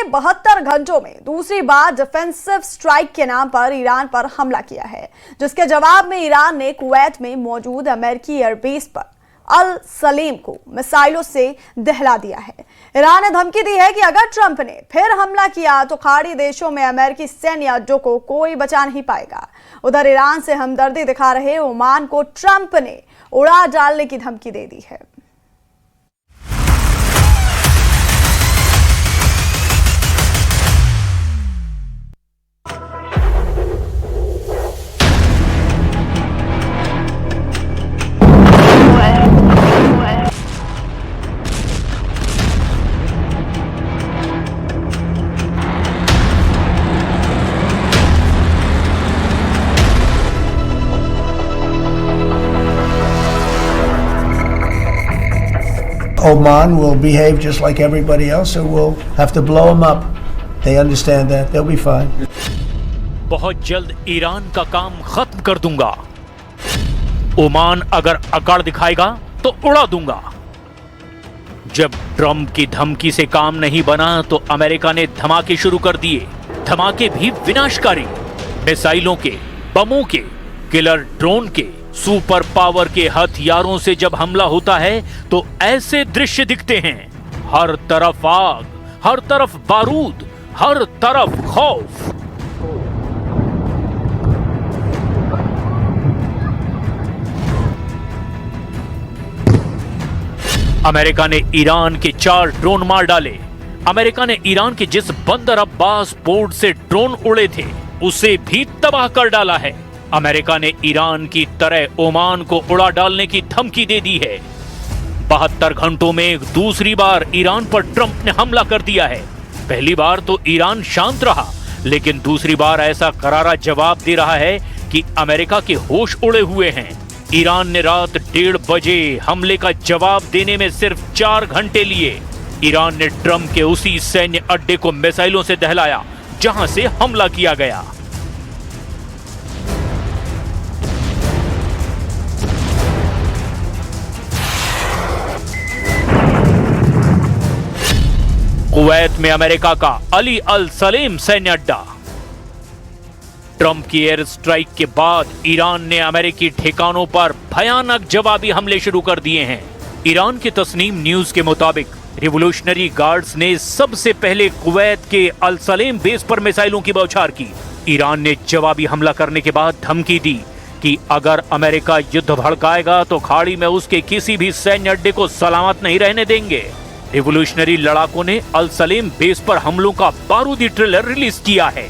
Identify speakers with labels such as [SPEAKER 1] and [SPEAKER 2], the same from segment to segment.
[SPEAKER 1] 72 घंटों में दूसरी बार डिफेंसिव स्ट्राइक के नाम पर ईरान पर हमला किया है, जिसके जवाब में ईरान ने कुवैत में मौजूद अमेरिकी एयरबेस पर अल सलेम को मिसाइलों से दहला दिया है। ईरान ने धमकी दी है कि अगर ट्रंप ने फिर हमला किया तो खाड़ी देशों में अमेरिकी सैन्य अड्डों को कोई बचा नहीं पाएगा। उधर ईरान से हमदर्दी दिखा रहे ओमान को ट्रंप ने उड़ा डालने की धमकी दे दी है।
[SPEAKER 2] Oman will behave just like everybody else, so we'll have to blow them up. They understand that. They'll be fine.
[SPEAKER 3] बहुत जल्द ईरान का काम खत्म कर दूंगा। ओमान अगर अकड़ दिखाएगा तो उड़ा दूंगा। जब ट्रंप की धमकी से काम नहीं बना तो अमेरिका ने धमाके शुरू कर दिए। धमाके भी विनाशकारी, मिसाइलों के, बमों के, किलर ड्रोन के, सुपर पावर के हथियारों से जब हमला होता है तो ऐसे दृश्य दिखते हैं। हर तरफ आग, हर तरफ बारूद, हर तरफ खौफ। अमेरिका ने ईरान के 4 ड्रोन मार डाले। अमेरिका ने ईरान के जिस बंदर अब्बास पोर्ट से ड्रोन उड़े थे उसे भी तबाह कर डाला है। अमेरिका ने ईरान की तरह ओमान को उड़ा डालने की धमकी दे दी है। 72 घंटों में दूसरी बार ईरान पर ट्रंप ने हमला कर दिया है। पहली बार तो ईरान शांत रहा, लेकिन दूसरी बार ऐसा करारा जवाब दे रहा है कि अमेरिका के होश उड़े हुए हैं। ईरान ने रात 1:30 बजे हमले का जवाब देने में सिर्फ 4 घंटे लिए। ईरान ने ट्रंप के उसी सैन्य अड्डे को मिसाइलों से दहलाया जहां से हमला किया गया। कुवैत में अमेरिका का अली अल सलेम सैन्य अड्डा। ट्रंप की एयर स्ट्राइक के बाद ईरान ने अमेरिकी ठिकानों पर भयानक जवाबी हमले शुरू कर दिए हैं। ईरान के तस्नीम न्यूज के मुताबिक रिवोल्यूशनरी गार्ड्स ने सबसे पहले कुवैत के अल सलेम बेस पर मिसाइलों की बौछार की। ईरान ने जवाबी हमला करने के बाद धमकी दी कि अगर अमेरिका युद्ध भड़काएगा तो खाड़ी में उसके किसी भी सैन्य अड्डे को सलामत नहीं रहने देंगे। रिवोल्यूशनरी लड़ाकों ने अल सलेम बेस पर हमलों का बारूदी ट्रेलर रिलीज किया है।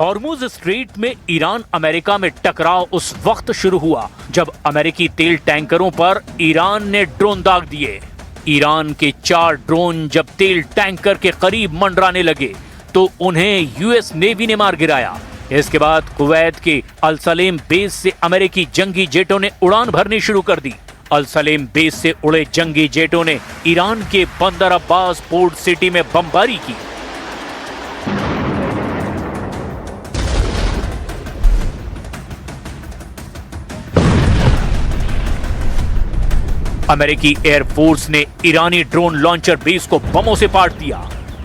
[SPEAKER 3] हॉर्मुज स्ट्रेट में ईरान अमेरिका में टकराव उस वक्त शुरू हुआ जब अमेरिकी तेल टैंकरों पर ईरान ने ड्रोन दाग दिए। ईरान के 4 ड्रोन जब तेल टैंकर के करीब मंडराने लगे तो उन्हें यूएस नेवी ने मार गिराया। इसके बाद कुवैत के अल सलेम बेस से अमेरिकी जंगी जेटों ने उड़ान भरनी शुरू कर दी। अल सलेम बेस से उड़े जंगी जेटों ने ईरान के बंदर अब्बास पोर्ट सिटी में बमबारी की। अमेरिकी एयरफोर्स ने ईरानी ड्रोन लॉन्चर बेस को बमों से पाट दिया।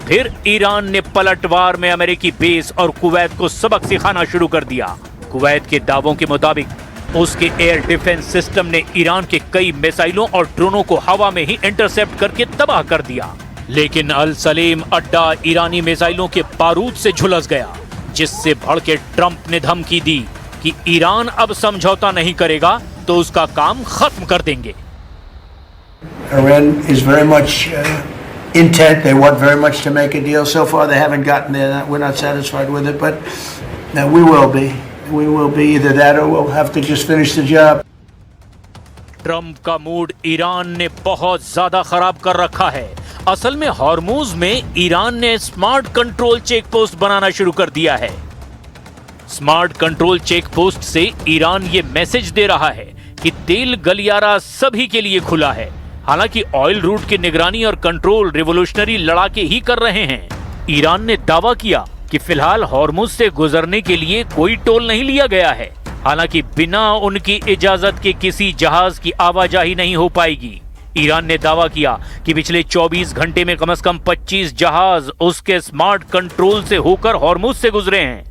[SPEAKER 3] फिर ईरान ने पलटवार में अमेरिकी बेस और कुवैत को सबक सिखाना शुरू कर दिया। कुवैत के दावों के मुताबिक उसके एयर डिफेंस सिस्टम ने ईरान के कई मिसाइलों और ड्रोनों को हवा में ही इंटरसेप्ट करके तबाह कर दिया। लेकिन अल सलेम अड्डा ईरानी मिसाइलों के बारूद से झुलस गया, जिससे भड़के ट्रंप ने धमकी दी कि ईरान अब समझौता नहीं करेगा तो उसका काम खत्म कर देंगे।
[SPEAKER 2] Iran is very much intent. They want very much to make a deal. So far, they haven't gotten there. We're not satisfied with it, but we will be. We will be either that or we'll have to just finish the job.
[SPEAKER 3] Trump का mood Iran ने बहुत ज्यादा खराब कर रखा है। असल में हॉर्मुज में ईरान ने स्मार्ट कंट्रोल चेक पोस्ट बनाना शुरू कर दिया है। स्मार्ट कंट्रोल चेक पोस्ट से ईरान ये मैसेज दे रहा है कि तेल गलियारा सभी के लिए खुला है। हालांकि ऑयल रूट की निगरानी और कंट्रोल रिवोल्यूशनरी लड़ाके ही कर रहे हैं। ईरान ने दावा किया कि फिलहाल हॉर्मुज से गुजरने के लिए कोई टोल नहीं लिया गया है, हालांकि बिना उनकी इजाजत के किसी जहाज की आवाजाही नहीं हो पाएगी। ईरान ने दावा किया कि पिछले 24 घंटे में कम से कम 25 जहाज उसके स्मार्ट कंट्रोल से होकर हॉर्मुज से गुजरे हैं।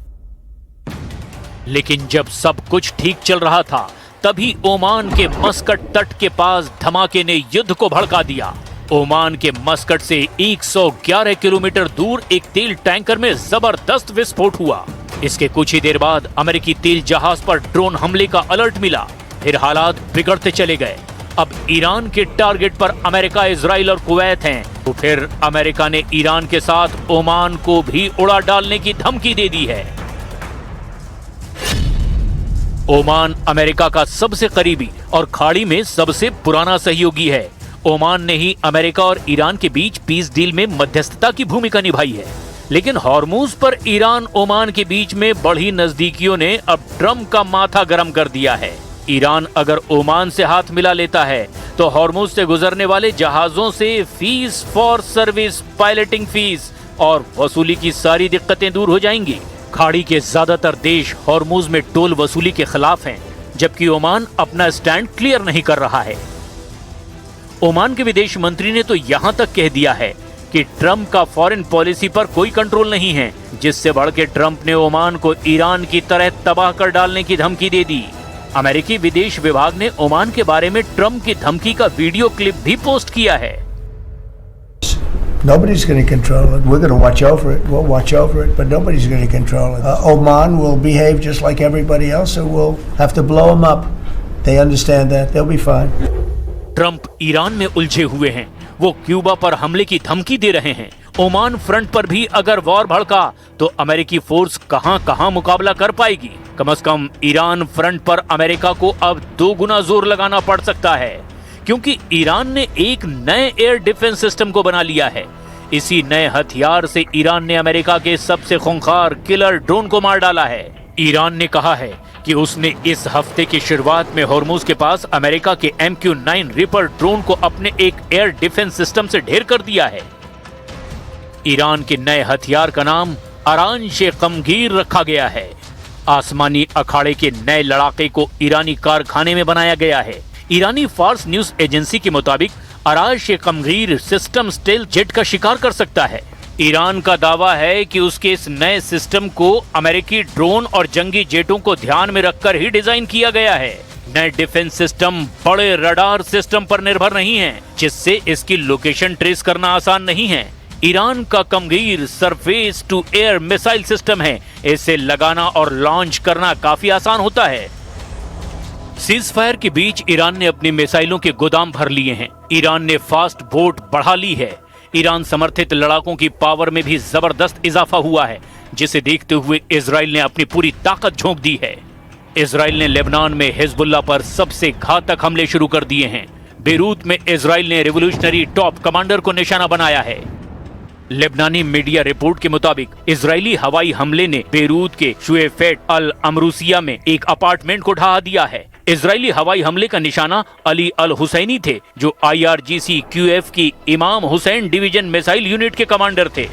[SPEAKER 3] लेकिन जब सब कुछ ठीक चल रहा था, तभी ओमान के मस्कट तट के पास धमाके ने युद्ध को भड़का दिया। ओमान के मस्कट से 111 किलोमीटर दूर एक तेल टैंकर में जबरदस्त विस्फोट हुआ। इसके कुछ ही देर बाद अमेरिकी तेल जहाज पर ड्रोन हमले का अलर्ट मिला। फिर हालात बिगड़ते चले गए। अब ईरान के टारगेट पर अमेरिका, इजराइल और कुवैत हैं, तो फिर अमेरिका ने ईरान के साथ ओमान को भी उड़ा डालने की धमकी दे दी है। ओमान अमेरिका का सबसे करीबी और खाड़ी में सबसे पुराना सहयोगी है। ओमान ने ही अमेरिका और ईरान के बीच पीस डील में मध्यस्थता की भूमिका निभाई है। लेकिन हॉर्मुज पर ईरान ओमान के बीच में बढ़ी नजदीकियों ने अब ट्रंप का माथा गर्म कर दिया है। ईरान अगर ओमान से हाथ मिला लेता है तो हॉर्मुज से गुजरने वाले जहाजों से fees for service, piloting fees और वसूली की सारी दिक्कतें दूर हो जाएंगी। खाड़ी के ज्यादातर देश हॉर्मुज में टोल वसूली के खिलाफ हैं, जबकि ओमान अपना स्टैंड क्लियर नहीं कर रहा है। ओमान के विदेश मंत्री ने तो यहां तक कह दिया है कि ट्रंप का फॉरेन पॉलिसी पर कोई कंट्रोल नहीं है, जिससे बढ़ के ट्रंप ने ओमान को ईरान की तरह तबाह कर डालने की धमकी दे दी। अमेरिकी विदेश विभाग ने ओमान के बारे में ट्रंप की धमकी का वीडियो क्लिप भी पोस्ट किया है।
[SPEAKER 2] Nobody's going to control it. We're going to watch over it. We'll watch over it, but nobody's going to control it. Oman will behave just like everybody else, so we'll have to blow them up. They understand that. They'll be fine.
[SPEAKER 3] Trump Iran में उलझे हुए हैं। वो Cuba पर हमले की धमकी दे रहे हैं। ओमान फ्रंट पर भी अगर वॉर भड़का तो अमेरिकी फोर्स कहां मुकाबला कर पाएगी। कम से कम ईरान फ्रंट पर अमेरिका को अब 2 गुना जोर लगाना पड़ सकता है, क्योंकि ईरान ने एक नए एयर डिफेंस सिस्टम को बना लिया है। इसी नए हथियार से ईरान ने अमेरिका के सबसे खूंखार किलर ड्रोन को मार डाला है। ईरान ने कहा है कि उसने इस हफ्ते की शुरुआत में हॉर्मुज के पास अमेरिका के MQ-9 रिपर ड्रोन को अपने एक एयर डिफेंस सिस्टम से ढेर कर दिया है। ईरान के नए हथियार का नाम अरान-ए-कमगीर रखा गया है। आसमानी अखाड़े के नए लड़ाके को ईरानी कारखाने में बनाया गया है। ईरानी फार्स न्यूज एजेंसी के मुताबिक अरान-ए-कमगीर सिस्टम स्टेल्थ जेट का शिकार कर सकता है। ईरान का दावा है कि उसके इस नए सिस्टम को अमेरिकी ड्रोन और जंगी जेटों को ध्यान में रखकर ही डिजाइन किया गया है। नए डिफेंस सिस्टम बड़े रडार सिस्टम पर निर्भर नहीं है, जिससे इसकी लोकेशन ट्रेस करना आसान नहीं है। ईरान का कमगीर surface to air missile system है। इसे लगाना और लॉन्च करना काफी आसान होता है। सीज फायर के बीच ईरान ने अपनी मिसाइलों के गोदाम भर लिए हैं। ईरान ने फास्ट बोट बढ़ा ली है। ईरान समर्थित लड़ाकों की पावर में भी जबरदस्त इजाफा हुआ है, जिसे देखते हुए इजराइल ने अपनी पूरी ताकत झोंक दी है। इजराइल ने लेबनान में हिजबुल्लाह पर सबसे घातक हमले शुरू कर दिए हैं। बेरूत में इजराइल ने रिवोल्यूशनरी टॉप कमांडर को निशाना बनाया है। लेबनानी मीडिया रिपोर्ट के मुताबिक इजरायली हवाई हमले ने बेरूत के शुएफेट अल अमरूसिया में एक अपार्टमेंट को ढहा दिया है। इजरायली हवाई हमले का निशाना अली अल हुसैनी थे, जो IRGC QF की इमाम हुसैन डिवीजन मिसाइल यूनिट के कमांडर थे।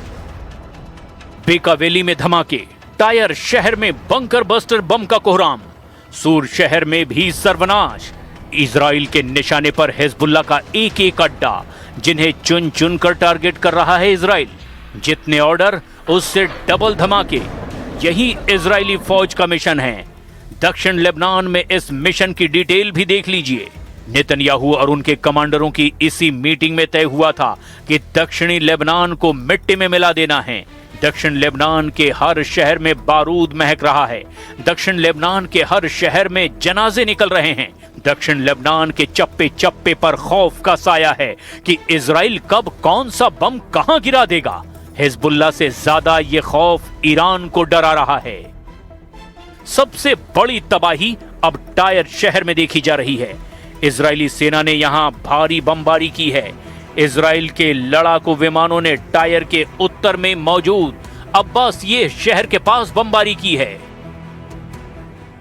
[SPEAKER 3] बेका वैली में धमाके, टायर शहर में बंकर बस्टर बम का कोहराम, सूर शहर में भी सर्वनाश। इजराइल के निशाने पर हिजबुल्लाह का एक अड्डा, जिन्हें चुन चुन कर टारगेट कर रहा है इजराइल। जितने ऑर्डर उससे डबल धमाके। यही इजरायली फौज का मिशन है। दक्षिण लेबनान में इस मिशन की डिटेल भी देख लीजिए। नेतन्याहू और उनके कमांडरों की इसी मीटिंग में तय हुआ था कि दक्षिणी लेबनान को मिट्टी में मिला देना है। दक्षिण लेबनान के हर शहर में बारूद महक रहा है। दक्षिण लेबनान के हर शहर में जनाजे निकल रहे हैं। दक्षिण लेबनान के चप्पे चप्पे पर खौफ का साया है कि इजराइल कब कौन सा बम कहां गिरा देगा। हिजबुल्लाह से ज्यादा ये खौफ ईरान को डरा रहा है। सबसे बड़ी तबाही अब टायर शहर में देखी जा रही है। इजरायली सेना ने यहां भारी बमबारी की है। इजराइल के लड़ाकू विमानों ने टायर के उत्तर में मौजूद अब्बास ये शहर के पास बमबारी की है।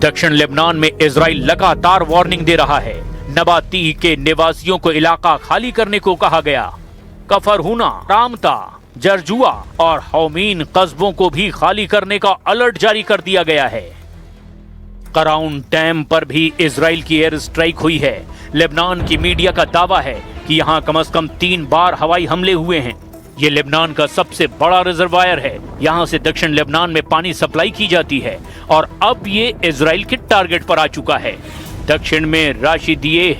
[SPEAKER 3] दक्षिण लेबनान में इजराइल लगातार वार्निंग दे रहा है। नबातीह के निवासियों को इलाका खाली करने को कहा गया। कफरहुना, रामता, जरजुआ और हौमीन कस्बों को भी खाली करने का अलर्ट जारी कर दिया गया है। कराउन डैम पर भी इजराइल की एयर स्ट्राइक हुई है। लेबनान की मीडिया का दावा है कि यहां कम से कम 3 बार हवाई हमले हुए हैं। ये लेबनान का सबसे बड़ा रिजर्वायर है। यहां से दक्षिण लेबनान में पानी सप्लाई की जाती है और अब ये इजराइल के टारगेट पर आ चुका है। दक्षिण में राशिदिये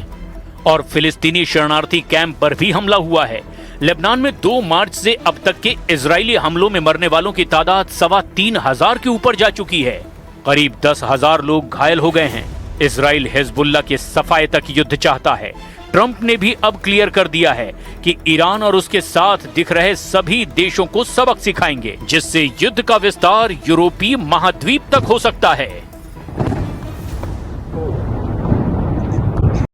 [SPEAKER 3] और फिलिस्तीनी शरणार्थी कैंप पर भी हमला हुआ है। लेबनान में 2 मार्च से अब तक के इजरायली हमलों में मरने वालों की तादाद 3,2500 के ऊपर जा चुकी है। करीब 10,000 लोग घायल हो गए हैं। इजराइल हिजबुल्ला के सफाए तक युद्ध चाहता है। ट्रंप ने भी अब क्लियर कर दिया है कि ईरान और उसके साथ दिख रहे सभी देशों को सबक सिखाएंगे, जिससे युद्ध का विस्तार यूरोपीय महाद्वीप तक हो सकता है।